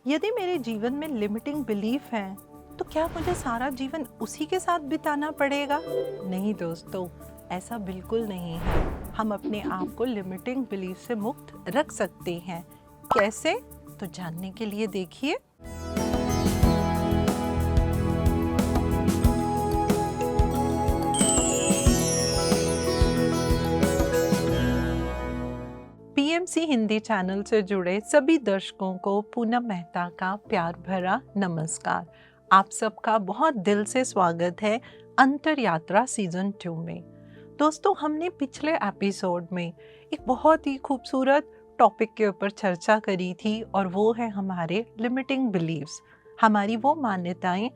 यदि मेरे जीवन में लिमिटिंग बिलीफ है तो क्या मुझे सारा जीवन उसी के साथ बिताना पड़ेगा? नहीं दोस्तों, ऐसा बिल्कुल नहीं है। हम अपने आप को लिमिटिंग बिलीफ से मुक्त रख सकते हैं। कैसे? तो जानने के लिए देखिए। पीएमसी हिंदी चैनल से जुड़े सभी दर्शकों को पूनम मेहता का प्यार भरा नमस्कार। आप सबका बहुत दिल से स्वागत है अंतर यात्रा सीजन 2 में। दोस्तों, हमने पिछले एपिसोड में एक बहुत ही खूबसूरत टॉपिक के ऊपर चर्चा करी थी और वो है हमारे लिमिटिंग बिलीव्स, हमारी वो मान्यताएं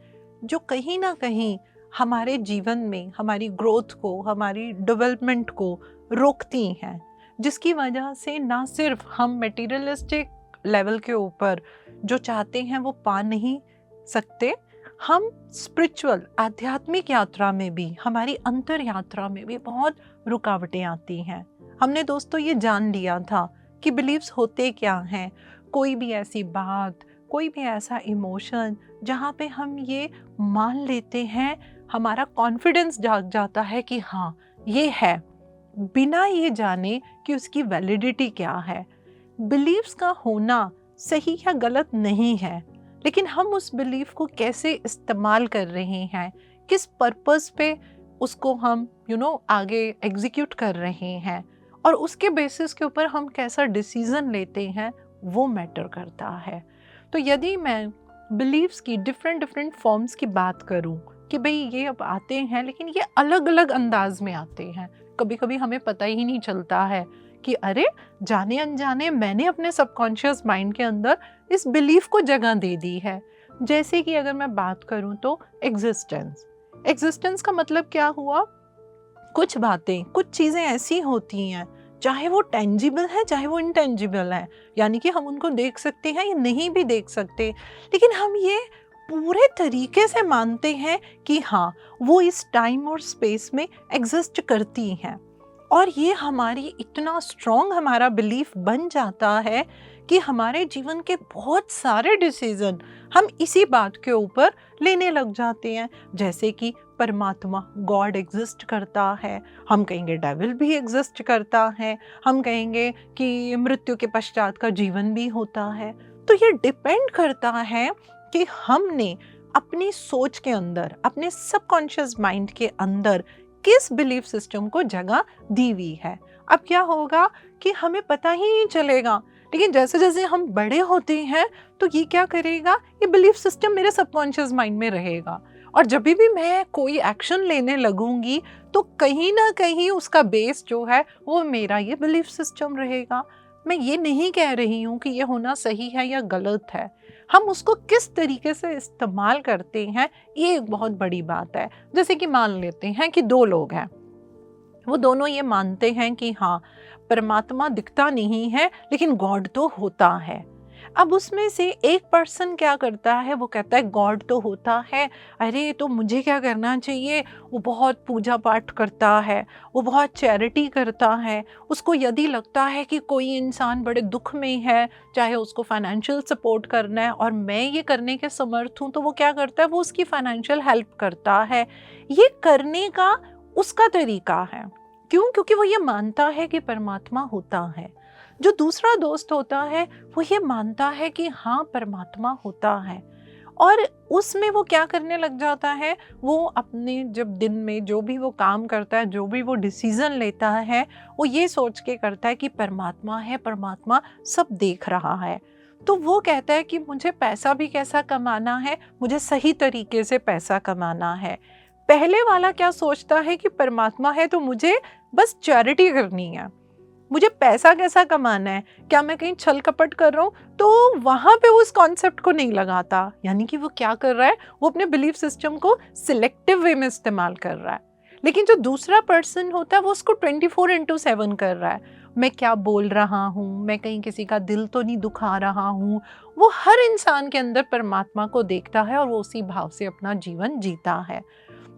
जो कहीं ना कहीं हमारे जीवन में हमारी ग्रोथ को, हमारी डेवलपमेंट को रोकती हैं, जिसकी वजह से ना सिर्फ हम मटेरियलिस्टिक लेवल के ऊपर जो चाहते हैं वो पा नहीं सकते, हम स्पिरिचुअल आध्यात्मिक यात्रा में भी, हमारी अंतर यात्रा में भी बहुत रुकावटें आती हैं। हमने दोस्तों ये जान लिया था कि बिलीव्स होते क्या हैं। कोई भी ऐसी बात, कोई भी ऐसा इमोशन जहाँ पे हम ये मान लेते हैं, हमारा कॉन्फिडेंस जाग जाता है कि हाँ ये है, बिना ये जाने कि उसकी वैलिडिटी क्या है। बिलीव्स का होना सही या गलत नहीं है, लेकिन हम उस बिलीफ को कैसे इस्तेमाल कर रहे हैं, किस पर्पस पे उसको हम आगे एग्जीक्यूट कर रहे हैं और उसके बेसिस के ऊपर हम कैसा डिसीजन लेते हैं, वो मैटर करता है। तो यदि मैं बिलीव्स की डिफरेंट फॉर्म्स की बात करूं कि भाई ये अब आते हैं, लेकिन ये अलग अलग अंदाज में आते हैं। कभी कभी हमें पता ही नहीं चलता है कि अरे जाने अनजाने मैंने अपने सबकॉन्शियस माइंड के अंदर इस बिलीफ को जगह दे दी है। जैसे कि अगर मैं बात करूं तो एग्जिस्टेंस का मतलब क्या हुआ? कुछ बातें, कुछ चीज़ें ऐसी होती हैं, चाहे वो टेंजिबल है चाहे वो इनटेंजिबल है, यानी कि हम उनको देख सकते हैं या नहीं भी देख सकते, लेकिन हम ये पूरे तरीके से मानते हैं कि हाँ वो इस टाइम और स्पेस में एग्जिस्ट करती हैं। और ये हमारी इतना स्ट्रॉन्ग हमारा बिलीफ बन जाता है कि हमारे जीवन के बहुत सारे डिसीजन हम इसी बात के ऊपर लेने लग जाते हैं। जैसे कि परमात्मा, गॉड एग्जिस्ट करता है, हम कहेंगे डेविल भी एग्जिस्ट करता है, हम कहेंगे कि मृत्यु के पश्चात का जीवन भी होता है। तो ये डिपेंड करता है कि हमने अपनी सोच के अंदर, अपने सबकॉन्शियस माइंड के अंदर किस बिलीफ सिस्टम को जगह दी हुई है। अब क्या होगा कि हमें पता ही नहीं चलेगा, लेकिन जैसे जैसे हम बड़े होते हैं तो ये क्या करेगा, ये बिलीफ सिस्टम मेरे सबकॉन्शियस माइंड में रहेगा और जब भी मैं कोई एक्शन लेने लगूंगी तो कहीं ना कहीं उसका बेस जो है वो मेरा ये बिलीफ सिस्टम रहेगा। मैं ये नहीं कह रही हूँ कि ये होना सही है या गलत है, हम उसको किस तरीके से इस्तेमाल करते हैं ये एक बहुत बड़ी बात है। जैसे कि मान लेते हैं कि दो लोग हैं, वो दोनों ये मानते हैं कि हाँ परमात्मा दिखता नहीं है लेकिन गॉड तो होता है। अब उसमें से एक पर्सन क्या करता है, वो कहता है गॉड तो होता है, अरे तो मुझे क्या करना चाहिए। वो बहुत पूजा पाठ करता है, वो बहुत चैरिटी करता है। उसको यदि लगता है कि कोई इंसान बड़े दुख में है, चाहे उसको फाइनेंशियल सपोर्ट करना है और मैं ये करने के समर्थ हूँ, तो वो क्या करता है, वो उसकी फाइनेंशियल हेल्प करता है। ये करने का उसका तरीका है। क्यों? क्योंकि वो ये मानता है कि परमात्मा होता है। जो दूसरा दोस्त होता है वो ये मानता है कि हाँ परमात्मा होता है, और उसमें वो क्या करने लग जाता है, वो अपने जब दिन में जो भी वो काम करता है, जो भी वो डिसीजन लेता है, वो ये सोच के करता है कि परमात्मा है, परमात्मा सब देख रहा है। तो वो कहता है कि मुझे पैसा भी कैसा कमाना है, मुझे सही तरीके से पैसा कमाना है। पहले वाला क्या सोचता है कि परमात्मा है तो मुझे बस चैरिटी करनी है, मुझे पैसा कैसा कमाना है, क्या मैं कहीं छल कपट कर रहा हूँ, तो वहाँ पे वो उस कॉन्सेप्ट को नहीं लगाता। यानी कि वो क्या कर रहा है, वो अपने बिलीफ सिस्टम को सिलेक्टिव वे में इस्तेमाल कर रहा है। लेकिन जो दूसरा पर्सन होता है वो उसको 24/7 कर रहा है। मैं क्या बोल रहा हूँ, मैं कहीं किसी का दिल तो नहीं दुखा रहा हूँ। वो हर इंसान के अंदर परमात्मा को देखता है और वो उसी भाव से अपना जीवन जीता है।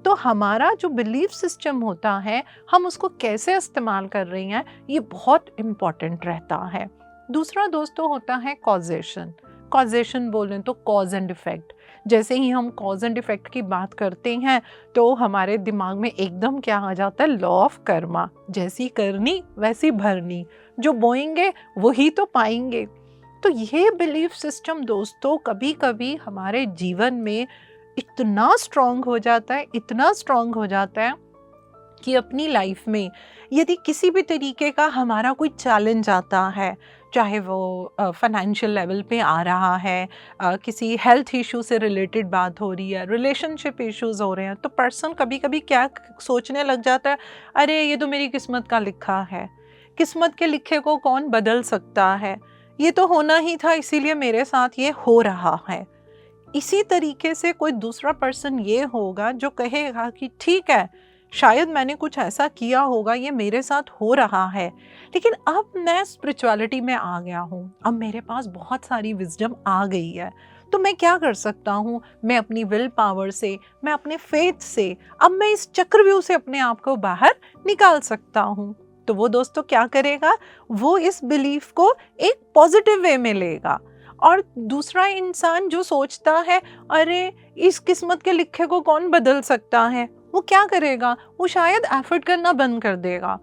तो हमारा जो बिलीफ सिस्टम होता है, हम उसको कैसे इस्तेमाल कर रहे हैं, ये बहुत इम्पॉर्टेंट रहता है। दूसरा दोस्तों होता है कॉजेशन। कॉजेशन बोलें तो कॉज एंड इफेक्ट। जैसे ही हम कॉज एंड इफेक्ट की बात करते हैं तो हमारे दिमाग में एकदम क्या आ जाता है, लॉ ऑफ कर्मा, जैसी करनी वैसी भरनी, जो बोएंगे वही तो पाएंगे। तो ये बिलीफ सिस्टम दोस्तों कभी कभी हमारे जीवन में इतना स्ट्रांग हो जाता है, इतना स्ट्रांग हो जाता है कि अपनी लाइफ में यदि किसी भी तरीके का हमारा कोई चैलेंज आता है, चाहे वो फाइनेंशियल लेवल पे आ रहा है, किसी हेल्थ इशू से रिलेटेड बात हो रही है, रिलेशनशिप इश्यूज हो रहे हैं, तो पर्सन कभी कभी क्या सोचने लग जाता है, अरे ये तो मेरी किस्मत का लिखा है, किस्मत के लिखे को कौन बदल सकता है, ये तो होना ही था इसीलिए मेरे साथ ये हो रहा है। इसी तरीके से कोई दूसरा पर्सन ये होगा जो कहेगा कि ठीक है, शायद मैंने कुछ ऐसा किया होगा, ये मेरे साथ हो रहा है, लेकिन अब मैं स्पिरिचुअलिटी में आ गया हूँ, अब मेरे पास बहुत सारी विजडम आ गई है, तो मैं क्या कर सकता हूँ, मैं अपनी विल पावर से, मैं अपने फेथ से अब मैं इस चक्रव्यूह से अपने आप को बाहर निकाल सकता हूँ। तो वो दोस्तों क्या करेगा, वो इस बिलीफ को एक पॉजिटिव वे में लेगा। और दूसरा इंसान जो सोचता है अरे इस किस्मत के लिखे को कौन बदल सकता है, वो क्या करेगा, वो शायद एफर्ट करना बंद कर देगा,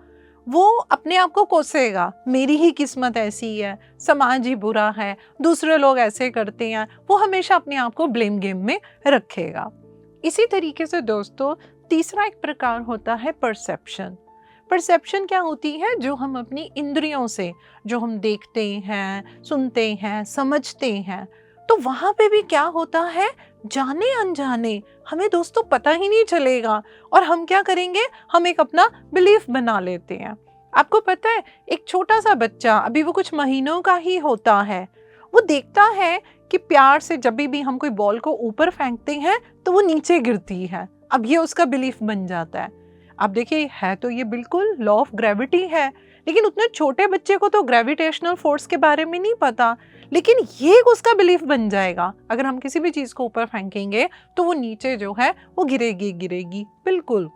वो अपने आप को कोसेगा, मेरी ही किस्मत ऐसी है, समाज ही बुरा है, दूसरे लोग ऐसे करते हैं, वो हमेशा अपने आप को ब्लेम गेम में रखेगा। इसी तरीके से दोस्तों तीसरा एक प्रकार होता है परसेप्शन। परसेप्शन क्या होती है, जो हम अपनी इंद्रियों से, जो हम देखते हैं, सुनते हैं, समझते हैं, तो वहाँ पे भी क्या होता है, जाने अनजाने हमें दोस्तों पता ही नहीं चलेगा और हम क्या करेंगे, हम एक अपना बिलीफ बना लेते हैं। आपको पता है एक छोटा सा बच्चा, अभी वो कुछ महीनों का ही होता है, वो देखता है कि प्यार से जब भी हम कोई बॉल को ऊपर फेंकते हैं तो वो नीचे गिरती है, अब ये उसका बिलीफ बन जाता है। अब देखिए है तो ये बिल्कुल लॉ ऑफ ग्रेविटी है, लेकिन उतने छोटे बच्चे को तो ग्रेविटेशनल फोर्स के बारे में नहीं पता, लेकिन ये उसका बिलीफ बन जाएगा, अगर हम किसी भी चीज़ को ऊपर फेंकेंगे तो वो नीचे जो है वो गिरेगी गिरेगी। बिल्कुल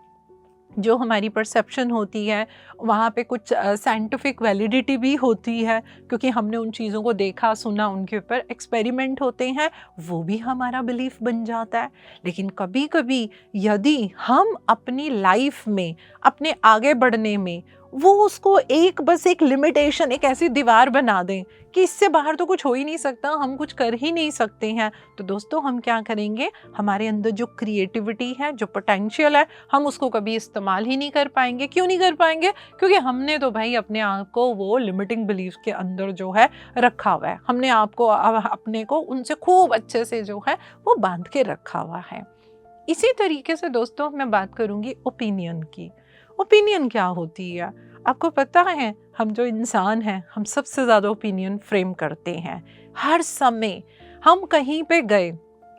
जो हमारी परसेप्शन होती है वहाँ पे कुछ साइंटिफिक वैलिडिटी भी होती है, क्योंकि हमने उन चीज़ों को देखा सुना, उनके ऊपर एक्सपेरिमेंट होते हैं, वो भी हमारा बिलीफ बन जाता है। लेकिन कभी कभी यदि हम अपनी लाइफ में, अपने आगे बढ़ने में वो उसको बस एक लिमिटेशन, एक ऐसी दीवार बना दें कि इससे बाहर तो कुछ हो ही नहीं सकता, हम कुछ कर ही नहीं सकते हैं, तो दोस्तों हम क्या करेंगे, हमारे अंदर जो क्रिएटिविटी है, जो पोटेंशियल है, हम उसको कभी इस्तेमाल ही नहीं कर पाएंगे। क्यों नहीं कर पाएंगे, क्योंकि हमने तो भाई अपने आप को वो लिमिटिंग बिलीफ के अंदर जो है रखा हुआ है, हमने आपको अपने को उनसे खूब अच्छे से जो है वो बांध के रखा हुआ है। इसी तरीके से दोस्तों मैं बात करूंगी ओपिनियन की। ओपिनियन क्या होती है, आपको पता है हम जो इंसान हैं हम सबसे ज़्यादा ओपिनियन फ्रेम करते हैं। हर समय हम कहीं पे गए,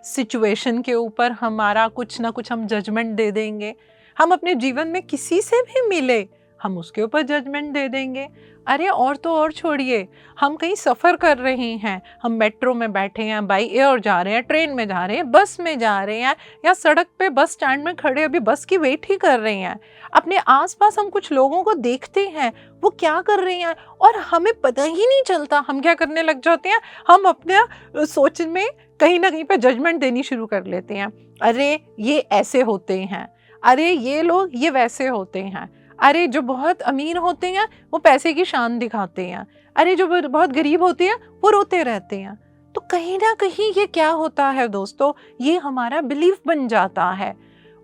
सिचुएशन के ऊपर हमारा कुछ ना कुछ हम जजमेंट दे देंगे, हम अपने जीवन में किसी से भी मिले हम उसके ऊपर जजमेंट दे देंगे। अरे और तो और छोड़िए, हम कहीं सफ़र कर रहे हैं, हम मेट्रो में बैठे हैं, बाई एयर जा रहे हैं, ट्रेन में जा रहे हैं, बस में जा रहे हैं, या सड़क पे बस स्टैंड में खड़े अभी बस की वेट ही कर रहे हैं, अपने आसपास हम कुछ लोगों को देखते हैं वो क्या कर रहे हैं और हमें पता ही नहीं चलता, हम क्या करने लग जाते हैं, हम अपने सोच में कहीं ना कहीं पे जजमेंट देनी शुरू कर लेते हैं। अरे ये ऐसे होते हैं, अरे ये लोग ये वैसे होते हैं, अरे जो बहुत अमीर होते हैं वो पैसे की शान दिखाते हैं, अरे जो बहुत गरीब होते हैं वो रोते रहते हैं। तो कहीं ना कहीं ये क्या होता है दोस्तों, ये हमारा बिलीफ बन जाता है,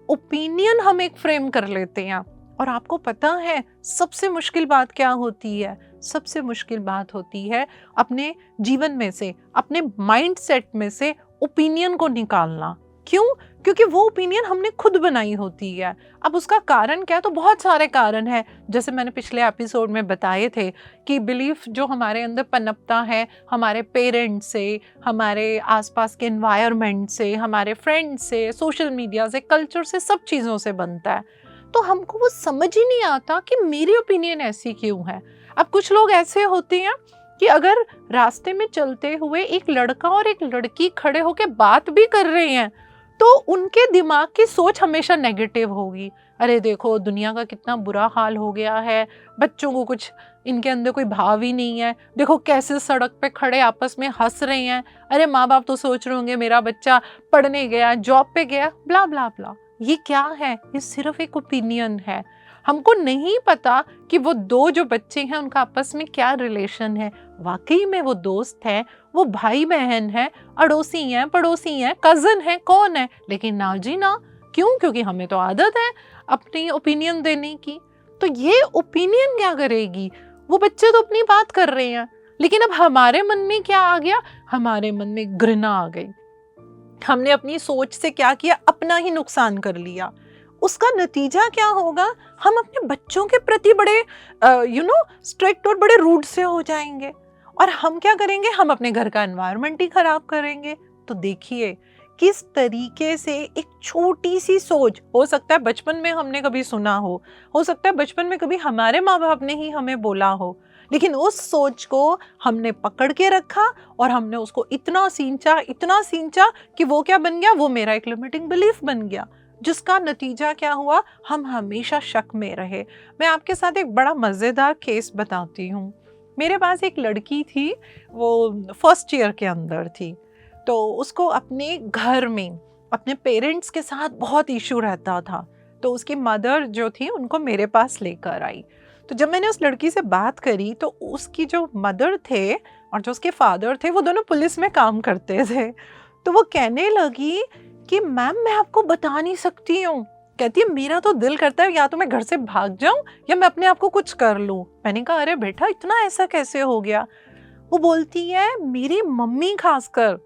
ओपिनियन हम एक फ्रेम कर लेते हैं। और आपको पता है सबसे मुश्किल बात क्या होती है, सबसे मुश्किल बात होती है अपने जीवन में से, अपने माइंड सेट में से ओपिनियन को निकालना। क्यों? क्योंकि वो ओपिनियन हमने खुद बनाई होती है। अब उसका कारण क्या है, तो बहुत सारे कारण हैं, जैसे मैंने पिछले एपिसोड में बताए थे कि बिलीफ जो हमारे अंदर पनपता है हमारे पेरेंट्स से, हमारे आसपास के एनवायरनमेंट से, हमारे फ्रेंड्स से, सोशल मीडिया से, कल्चर से, सब चीज़ों से बनता है। तो हमको वो समझ ही नहीं आता कि मेरी ओपिनियन ऐसी क्यों है। अब कुछ लोग ऐसे होते हैं कि अगर रास्ते में चलते हुए एक लड़का और एक लड़की खड़े होकर बात भी कर रहे हैं तो उनके दिमाग की सोच हमेशा नेगेटिव होगी। अरे देखो दुनिया का कितना बुरा हाल हो गया है, बच्चों को कुछ इनके अंदर कोई भाव ही नहीं है, देखो कैसे सड़क पे खड़े आपस में हंस रहे हैं, अरे माँ बाप तो सोच रहे होंगे मेरा बच्चा पढ़ने गया, जॉब पे गया, ब्ला ब्ला ब्ला। ये क्या है? ये सिर्फ एक ओपिनियन है। हमको नहीं पता कि वो दो जो बच्चे हैं उनका आपस में क्या रिलेशन है, वाकई में वो दोस्त है, वो भाई बहन है, अड़ोसी हैं, पड़ोसी हैं, कजन है, कौन है, लेकिन ना जी ना। क्यों? क्योंकि हमें तो आदत है अपनी ओपिनियन देने की। तो ये ओपिनियन क्या करेगी? वो बच्चे तो अपनी बात कर रहे हैं, लेकिन अब हमारे मन में क्या आ गया? हमारे मन में घृणा आ गई। हमने अपनी सोच से क्या किया? अपना ही नुकसान कर लिया। उसका नतीजा क्या होगा? हम अपने बच्चों के प्रति बड़े स्ट्रिक्ट और बड़े रूड से हो जाएंगे। और हम क्या करेंगे? हम अपने घर का एनवायरनमेंट ही खराब करेंगे। तो देखिए किस तरीके से एक छोटी सी सोच, हो सकता है बचपन में हमने कभी सुना हो सकता है बचपन में कभी हमारे माँ बाप ने ही हमें बोला हो, लेकिन उस सोच को हमने पकड़ के रखा और हमने उसको इतना सींचा कि वो क्या बन गया? वो मेरा एक लिमिटिंग बिलीफ बन गया, जिसका नतीजा क्या हुआ? हम हमेशा शक में रहे। मैं आपके साथ एक बड़ा मज़ेदार केस बताती हूँ। मेरे पास एक लड़की थी, वो फर्स्ट ईयर के अंदर थी। तो उसको अपने घर में अपने पेरेंट्स के साथ बहुत इशू रहता था। तो उसकी मदर जो थी उनको मेरे पास लेकर आई। तो जब मैंने उस लड़की से बात करी तो उसकी जो मदर थे और जो उसके फादर थे वो दोनों पुलिस में काम करते थे। तो वो कहने लगी कि मैम मैं आपको बता नहीं सकती हूँ। कहती है मेरा तो दिल करता है या तो मैं घर से भाग जाऊं या मैं अपने आप को कुछ कर लूं। मैंने कहा अरे बेटा इतना ऐसा कैसे हो गया? वो बोलती है मेरी मम्मी खासकर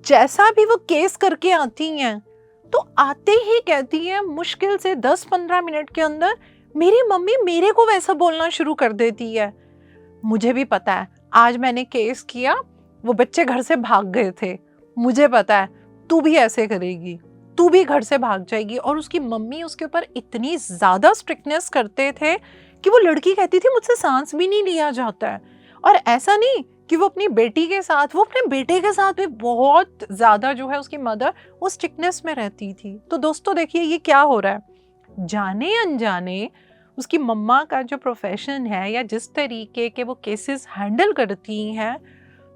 जैसा भी वो केस करके आती हैं तो आते ही कहती है मुश्किल से 10-15 मिनट के अंदर मेरी मम्मी मेरे को वैसा बोलना शुरू कर देती है। मुझे भी पता है आज मैंने केस किया, वो बच्चे घर से भाग गए थे, मुझे पता है तू भी ऐसे करेगी, तू भी घर से भाग जाएगी। और उसकी मम्मी उसके ऊपर इतनी ज़्यादा स्ट्रिक्टनेस करते थे कि वो लड़की कहती थी मुझसे सांस भी नहीं लिया जाता है। और ऐसा नहीं कि वो अपनी बेटी के साथ, वो अपने बेटे के साथ भी बहुत ज़्यादा जो है उसकी मदर वो स्ट्रिक्टनेस में रहती थी। तो दोस्तों देखिए ये क्या हो रहा है, जाने अनजाने उसकी मम्मा का जो प्रोफेशन है या जिस तरीके के वो केसेस हैंडल करती हैं,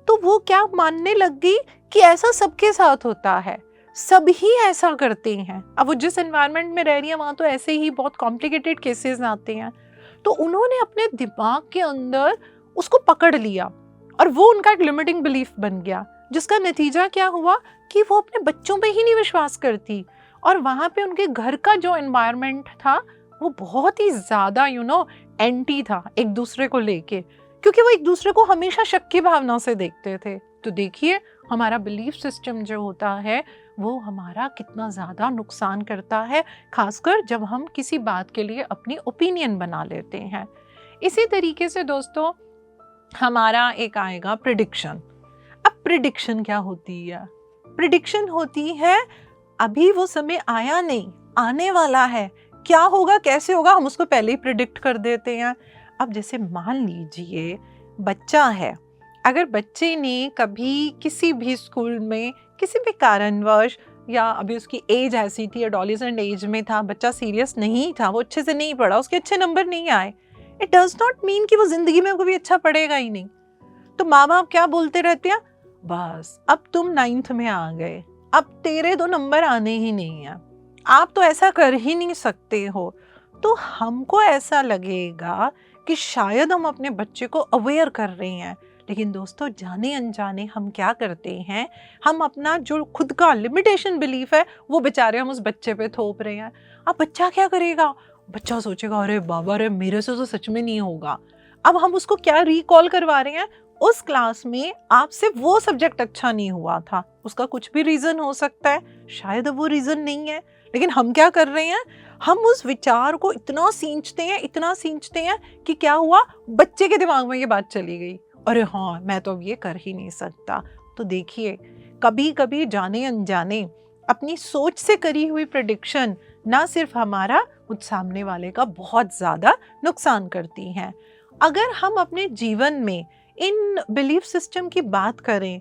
तो वो क्या मानने लग गई कि ऐसा सबके साथ होता है, सभी ऐसा करते हैं। अब वो जिस एनवायरनमेंट में रह रही है वहाँ तो ऐसे ही बहुत कॉम्प्लिकेटेड केसेस आते हैं। तो उन्होंने अपने दिमाग के अंदर उसको पकड़ लिया और वो उनका एक लिमिटिंग बिलीफ बन गया, जिसका नतीजा क्या हुआ कि वो अपने बच्चों पे ही नहीं विश्वास करती। और वहाँ पे उनके घर का जो एनवायरनमेंट था वो बहुत ही ज़्यादा एंटी था एक दूसरे को लेके, क्योंकि वो एक दूसरे को हमेशा शक की भावना से देखते थे। तो देखिए हमारा बिलीफ सिस्टम जो होता है वो हमारा कितना ज़्यादा नुकसान करता है, खासकर जब हम किसी बात के लिए अपनी ओपिनियन बना लेते हैं। इसी तरीके से दोस्तों हमारा एक आएगा प्रिडिक्शन। अब प्रिडिक्शन क्या होती है? प्रिडिक्शन होती है अभी वो समय आया नहीं, आने वाला है, क्या होगा कैसे होगा हम उसको पहले ही प्रिडिक्ट कर देते हैं। अब जैसे मान लीजिए बच्चा है, अगर बच्चे ने कभी किसी भी स्कूल में किसी भी कारणवश, या अभी उसकी एज ऐसी थी एडोलेसेंट एज में था, बच्चा सीरियस नहीं था, वो अच्छे से नहीं पढ़ा, उसके अच्छे नंबर नहीं आए, इट डज नॉट मीन कि वो जिंदगी में कभी अच्छा पढ़ेगा ही नहीं। तो माँ बाप क्या बोलते रहते हैं, बस अब तुम 9th में आ गए, अब तेरे तो नंबर आने ही नहीं है, आप तो ऐसा कर ही नहीं सकते हो। तो हमको ऐसा लगेगा कि शायद हम अपने बच्चे को अवेयर कर रहे हैं, लेकिन दोस्तों जाने अनजाने हम क्या करते हैं, हम अपना जो खुद का लिमिटेशन बिलीफ है वो बेचारे हम उस बच्चे पे थोप रहे हैं। अब बच्चा क्या करेगा? बच्चा सोचेगा अरे बाबा रे मेरे से तो सच में नहीं होगा। अब हम उसको क्या रिकॉल करवा रहे हैं, उस क्लास में आपसे वो सब्जेक्ट अच्छा नहीं हुआ था, उसका कुछ भी रीज़न हो सकता है, शायद वो रीज़न नहीं है, लेकिन हम क्या कर रहे हैं, हम उस विचार को इतना सींचते हैं कि क्या हुआ, बच्चे के दिमाग में ये बात चली गई, अरे हाँ मैं तो अब ये कर ही नहीं सकता। तो देखिए कभी कभी जाने अनजाने अपनी सोच से करी हुई प्रेडिक्शन ना सिर्फ हमारा उस सामने वाले का बहुत ज़्यादा नुकसान करती हैं। अगर हम अपने जीवन में इन बिलीफ सिस्टम की बात करें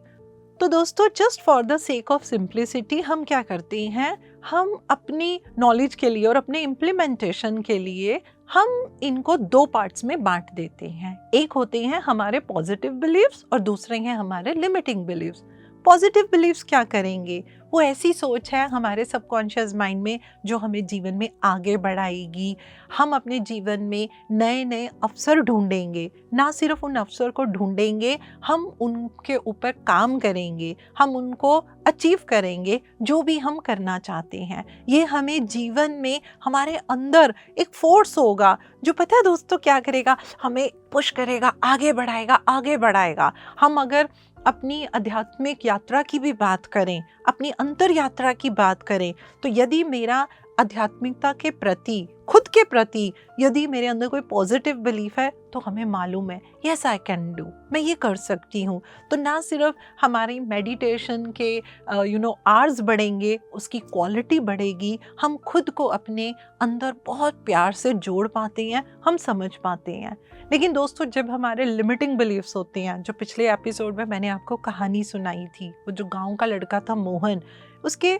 तो दोस्तों just for the sake of simplicity हम क्या करते हैं, हम अपनी नॉलेज के लिए और अपने इम्प्लीमेंटेशन के लिए हम इनको दो पार्ट्स में बांट देते हैं। एक होते हैं हमारे पॉजिटिव बिलीव्स और दूसरे हैं हमारे लिमिटिंग बिलीव्स। पॉजिटिव बिलीव्स क्या करेंगे? वो ऐसी सोच है हमारे सबकॉन्शियस माइंड में जो हमें जीवन में आगे बढ़ाएगी। हम अपने जीवन में नए नए अवसर ढूंढेंगे, ना सिर्फ उन अवसर को ढूंढेंगे, हम उनके ऊपर काम करेंगे, हम उनको अचीव करेंगे जो भी हम करना चाहते हैं। ये हमें जीवन में हमारे अंदर एक फोर्स होगा जो पता है दोस्तों क्या करेगा, हमें पुश करेगा, आगे बढ़ाएगा, आगे बढ़ाएगा। हम अगर अपनी आध्यात्मिक यात्रा की भी बात करें, अपनी अंतर यात्रा की बात करें, तो यदि मेरा आध्यात्मिकता के प्रति, खुद के प्रति यदि मेरे अंदर कोई पॉजिटिव बिलीफ है तो हमें मालूम है यस आई कैन डू, मैं ये कर सकती हूँ। तो ना सिर्फ हमारी मेडिटेशन के आवर्स बढ़ेंगे, उसकी क्वालिटी बढ़ेगी, हम खुद को अपने अंदर बहुत प्यार से जोड़ पाते हैं, हम समझ पाते हैं। लेकिन दोस्तों जब हमारे लिमिटिंग बिलीफ्स होते हैं, जो पिछले एपिसोड में मैंने आपको कहानी सुनाई थी, वो जो गांव का लड़का था मोहन, उसके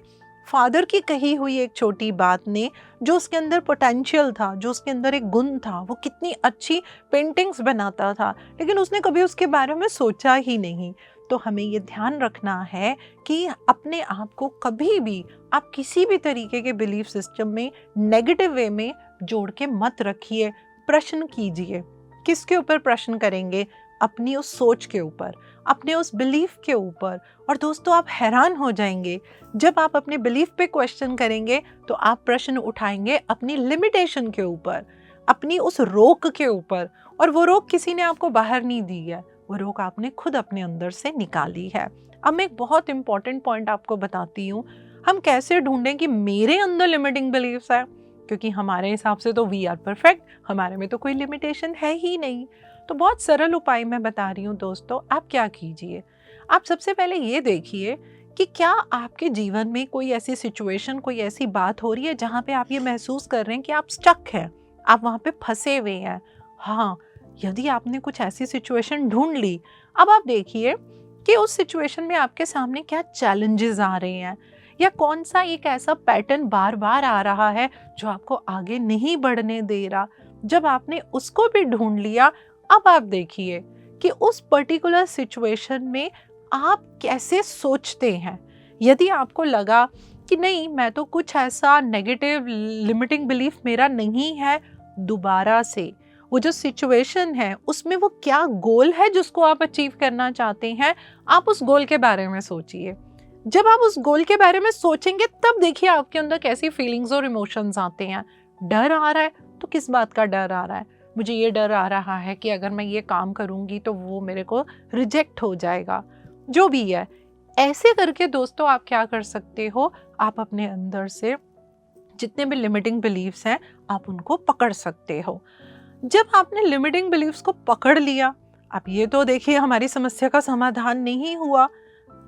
फादर की कही हुई एक छोटी बात ने जो उसके अंदर पोटेंशियल था, जो उसके अंदर एक गुण था, वो कितनी अच्छी पेंटिंग्स बनाता था, लेकिन उसने कभी उसके बारे में सोचा ही नहीं। तो हमें ये ध्यान रखना है कि अपने आप को कभी भी आप किसी भी तरीके के बिलीफ सिस्टम में नेगेटिव वे में जोड़ के मत रखिए। प्रश्न कीजिए। किसके ऊपर प्रश्न करेंगे? अपनी उस सोच के ऊपर, अपने उस बिलीफ के ऊपर। और दोस्तों आप हैरान हो जाएंगे, जब आप अपने बिलीफ पे क्वेश्चन करेंगे तो आप प्रश्न उठाएंगे अपनी लिमिटेशन के ऊपर, अपनी उस रोक के ऊपर। और वो रोक किसी ने आपको बाहर नहीं दी है, वो रोक आपने खुद अपने अंदर से निकाली है। अब मैं एक बहुत इंपॉर्टेंट पॉइंट आपको बताती हूँ, हम कैसे ढूंढें कि मेरे अंदर लिमिटिंग बिलीफ्स है, क्योंकि हमारे हिसाब से तो वी आर परफेक्ट, हमारे में तो कोई लिमिटेशन है ही नहीं। तो बहुत सरल उपाय मैं बता रही हूँ दोस्तों। आप क्या कीजिए, आप सबसे पहले ये देखिए कि क्या आपके जीवन में कोई ऐसी सिचुएशन, कोई ऐसी बात हो रही है जहाँ पे आप ये महसूस कर रहे हैं कि आप स्टक हैं, आप वहाँ पे फंसे हुए हैं। हाँ, यदि आपने कुछ ऐसी सिचुएशन ढूंढ ली, अब आप देखिए कि उस सिचुएशन में आपके सामने क्या चैलेंजेस आ रहे हैं, या कौन सा एक ऐसा पैटर्न बार बार आ रहा है जो आपको आगे नहीं बढ़ने दे रहा। जब आपने उसको भी ढूंढ लिया, अब आप देखिए कि उस पर्टिकुलर सिचुएशन में आप कैसे सोचते हैं। यदि आपको लगा कि नहीं, मैं तो कुछ ऐसा नेगेटिव लिमिटिंग बिलीफ मेरा नहीं है, दोबारा से वो जो सिचुएशन है उसमें वो क्या गोल है जिसको आप अचीव करना चाहते हैं, आप उस गोल के बारे में सोचिए। जब आप उस गोल के बारे में सोचेंगे तब देखिए आपके अंदर कैसी फीलिंग्स और इमोशंस आते हैं। डर आ रहा है तो किस बात का डर आ रहा है? मुझे ये डर आ रहा है कि अगर मैं ये काम करूंगी तो वो मेरे को रिजेक्ट हो जाएगा। जो भी है, ऐसे करके दोस्तों आप क्या कर सकते हो, आप अपने अंदर से जितने भी लिमिटिंग बिलीव्स हैं आप उनको पकड़ सकते हो। जब आपने लिमिटिंग बिलीव्स को पकड़ लिया, अब ये तो देखिए हमारी समस्या का समाधान नहीं हुआ।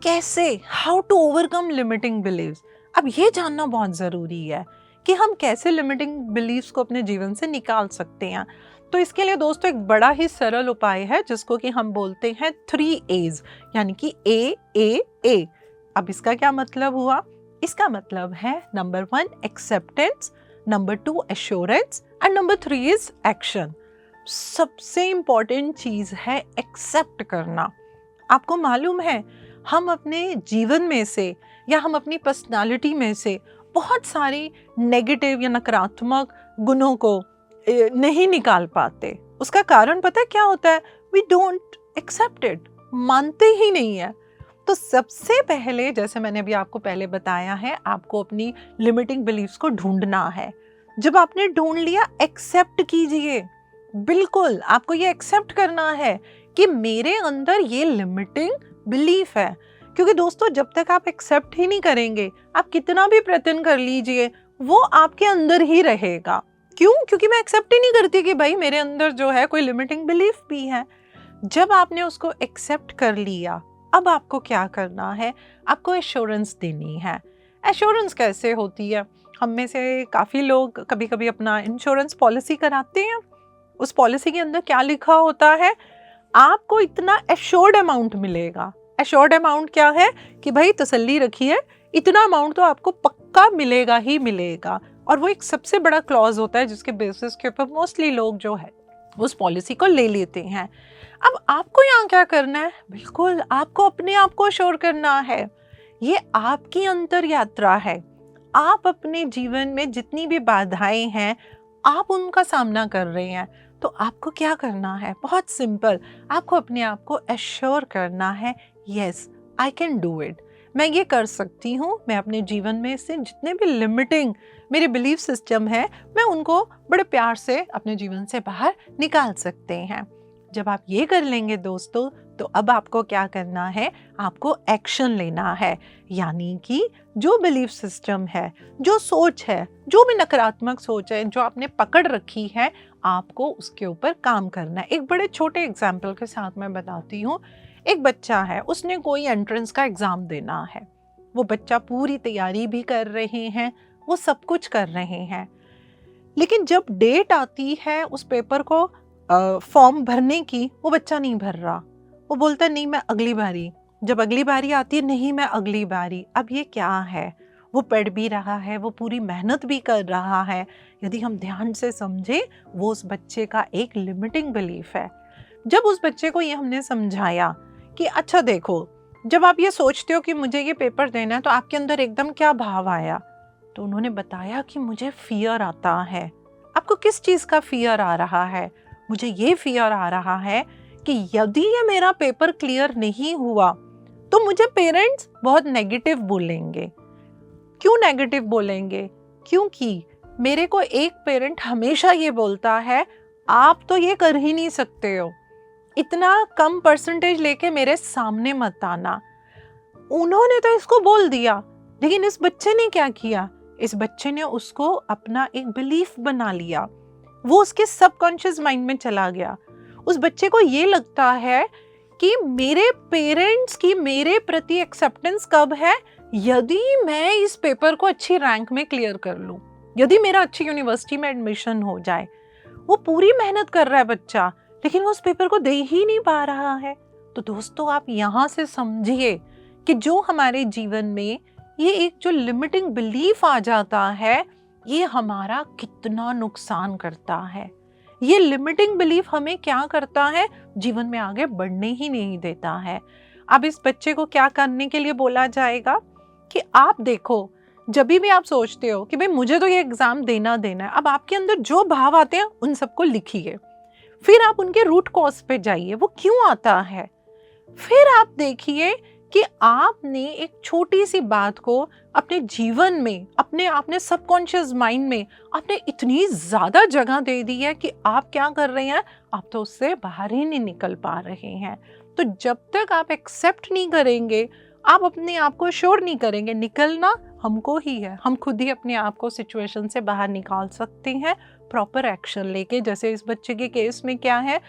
कैसे, how to overcome limiting believes, अब ये जानना बहुत ज़रूरी है कि हम कैसे लिमिटिंग बिलीव्स को अपने जीवन से निकाल सकते हैं। तो इसके लिए दोस्तों एक बड़ा ही सरल उपाय है जिसको कि हम बोलते हैं 3 A's, यानी कि A। अब इसका क्या मतलब हुआ? इसका मतलब है number 1 acceptance, number 2 assurance and number 3 is action. सबसे इंपॉर्टेंट चीज़ है एक्सेप्ट करना। आपको मालूम है, हम अपने जीवन में से या हम अपनी पर्सनालिटी में से बहुत सारी नेगेटिव या नकारात्मक गुणों को नहीं निकाल पाते। उसका कारण पता है क्या होता है? वी डोंट एक्सेप्ट इट, मानते ही नहीं है। तो सबसे पहले, जैसे मैंने अभी आपको पहले बताया है, आपको अपनी लिमिटिंग बिलीफ्स को ढूंढना है। जब आपने ढूंढ लिया, एक्सेप्ट कीजिए। बिल्कुल आपको ये एक्सेप्ट करना है कि मेरे अंदर ये लिमिटिंग बिलीफ है। क्योंकि दोस्तों जब तक आप एक्सेप्ट ही नहीं करेंगे, आप कितना भी प्रयत्न कर लीजिए, वो आपके अंदर ही रहेगा। क्यों? क्योंकि मैं एक्सेप्ट ही नहीं करती कि भाई मेरे अंदर जो है कोई लिमिटिंग बिलीफ भी है। जब आपने उसको एक्सेप्ट कर लिया, अब आपको क्या करना है? आपको एश्योरेंस देनी है। एश्योरेंस कैसे होती है? हम में से काफ़ी लोग कभी कभी अपना इंश्योरेंस पॉलिसी कराते हैं। उस पॉलिसी के अंदर क्या लिखा होता है? आपको इतना एश्योर्ड अमाउंट मिलेगा। एश्योर्ड अमाउंट क्या है कि भाई तसल्ली रखिए, इतना अमाउंट तो आपको मौका मिलेगा ही मिलेगा, और वो एक सबसे बड़ा क्लॉज होता है जिसके बेसिस के ऊपर मोस्टली लोग जो है उस पॉलिसी को ले लेते हैं। अब आपको यहाँ क्या करना है? बिल्कुल आपको अपने आप को श्योर करना है। ये आपकी अंतर यात्रा है। आप अपने जीवन में जितनी भी बाधाएं हैं आप उनका सामना कर रहे हैं, तो आपको क्या करना है? बहुत सिंपल, आपको अपने आप को एश्योर करना है, yes I can do it, मैं ये कर सकती हूँ। मैं अपने जीवन में से जितने भी लिमिटिंग मेरे बिलीफ सिस्टम है मैं उनको बड़े प्यार से अपने जीवन से बाहर निकाल सकते हैं। जब आप ये कर लेंगे दोस्तों, तो अब आपको क्या करना है? आपको एक्शन लेना है। यानी कि जो बिलीफ सिस्टम है, जो सोच है, जो भी नकारात्मक सोच है जो आपने पकड़ रखी है, आपको उसके ऊपर काम करना है। एक बड़े छोटे एग्जाम्पल के साथ मैं बताती हूँ। एक बच्चा है, उसने कोई एंट्रेंस का एग्ज़ाम देना है। वो बच्चा पूरी तैयारी भी कर रहे हैं, वो सब कुछ कर रहे हैं, लेकिन जब डेट आती है उस पेपर को फॉर्म भरने की, वो बच्चा नहीं भर रहा। वो बोलता है नहीं मैं अगली बारी, जब अगली बारी आती है नहीं मैं अगली बारी। अब ये क्या है? वो पढ़ भी रहा है, वो पूरी मेहनत भी कर रहा है। यदि हम ध्यान से समझे, वो उस बच्चे का एक लिमिटिंग बिलीफ है। जब उस बच्चे को ये हमने समझाया कि अच्छा देखो, जब आप ये सोचते हो कि मुझे ये पेपर देना है, तो आपके अंदर एकदम क्या भाव आया? तो उन्होंने बताया कि मुझे फियर आता है। आपको किस चीज़ का फियर आ रहा है? मुझे ये फियर आ रहा है कि यदि ये मेरा पेपर क्लियर नहीं हुआ तो मुझे पेरेंट्स बहुत नेगेटिव बोलेंगे। क्यों नेगेटिव बोलेंगे? क्योंकि मेरे को एक पेरेंट हमेशा ये बोलता है आप तो ये कर ही नहीं सकते हो, इतना कम परसेंटेज लेके मेरे सामने मत आना। उन्होंने तो इसको बोल दिया, लेकिन इस बच्चे ने क्या किया? इस बच्चे ने उसको अपना एक बिलीफ बना लिया, वो उसके सबकॉन्शियस माइंड में चला गया। उस बच्चे को ये लगता है कि मेरे पेरेंट्स की मेरे प्रति एक्सेप्टेंस कब है? यदि मैं इस पेपर को अच्छी रैंक में क्लियर कर लूं, यदि मेरा अच्छी यूनिवर्सिटी में एडमिशन हो जाए। वो पूरी मेहनत कर रहा है बच्चा, लेकिन वो उस पेपर को दे ही नहीं पा रहा है। तो दोस्तों आप यहाँ से समझिए कि जो हमारे जीवन में ये एक जो लिमिटिंग बिलीफ आ जाता है, ये हमारा कितना नुकसान करता है। ये लिमिटिंग बिलीफ हमें क्या करता है? जीवन में आगे बढ़ने ही नहीं देता है। अब इस बच्चे को क्या करने के लिए बोला जाएगा कि आप देखो, जब भी आप सोचते हो कि भाई मुझे तो ये एग्जाम देना है, अब आपके अंदर जो भाव आते हैं उन सबको लिखिए, फिर आप उनके रूट कॉज पे जाइए, वो क्यों आता है। फिर आप देखिए कि आपने एक छोटी सी बात को अपने जीवन में, अपने आपने सबकॉन्शियस माइंड में आपने इतनी ज़्यादा जगह दे दी है कि आप क्या कर रहे हैं? आप तो उससे बाहर ही नहीं निकल पा रहे हैं। तो जब तक आप एक्सेप्ट नहीं करेंगे, आप अपने आप को श्योर नहीं करेंगे, निकलना हमको ही है। हम खुद ही अपने आप को सिचुएशन से बाहर निकाल सकते हैं प्रॉपर एक्शन लेके। जैसे इस बच्चे के केस में क्या है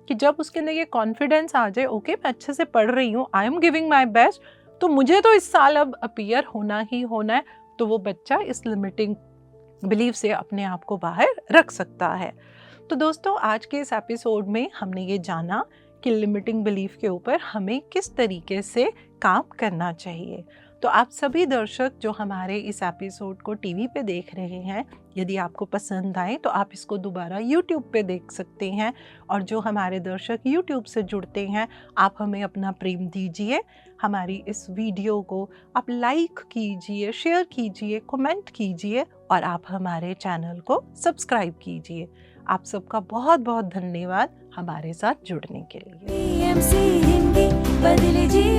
कि जब उसके अंदर ये कॉन्फिडेंस आ जाए, ओके मैं अच्छे से पढ़ रही हूँ, I am giving my best, तो मुझे तो इस साल अब अपीयर होना ही होना है, तो वो बच्चा इस लिमिटिंग बिलीफ से अपने आप को बाहर रख सकता है। तो दोस्तों आज के इस एपिसोड में हमने ये जाना कि लिमिटिंग बिलीफ के ऊपर हमें किस तरीके से काम करना चाहिए। तो आप सभी दर्शक जो हमारे इस एपिसोड को टीवी पे देख रहे हैं, यदि आपको पसंद आए तो आप इसको दोबारा यूट्यूब पे देख सकते हैं। और जो हमारे दर्शक यूट्यूब से जुड़ते हैं, आप हमें अपना प्रेम दीजिए, हमारी इस वीडियो को आप लाइक कीजिए, शेयर कीजिए, कमेंट कीजिए और आप हमारे चैनल को सब्सक्राइब कीजिए। आप सबका बहुत बहुत धन्यवाद हमारे साथ जुड़ने के लिए। PMC हिंदी बदले जी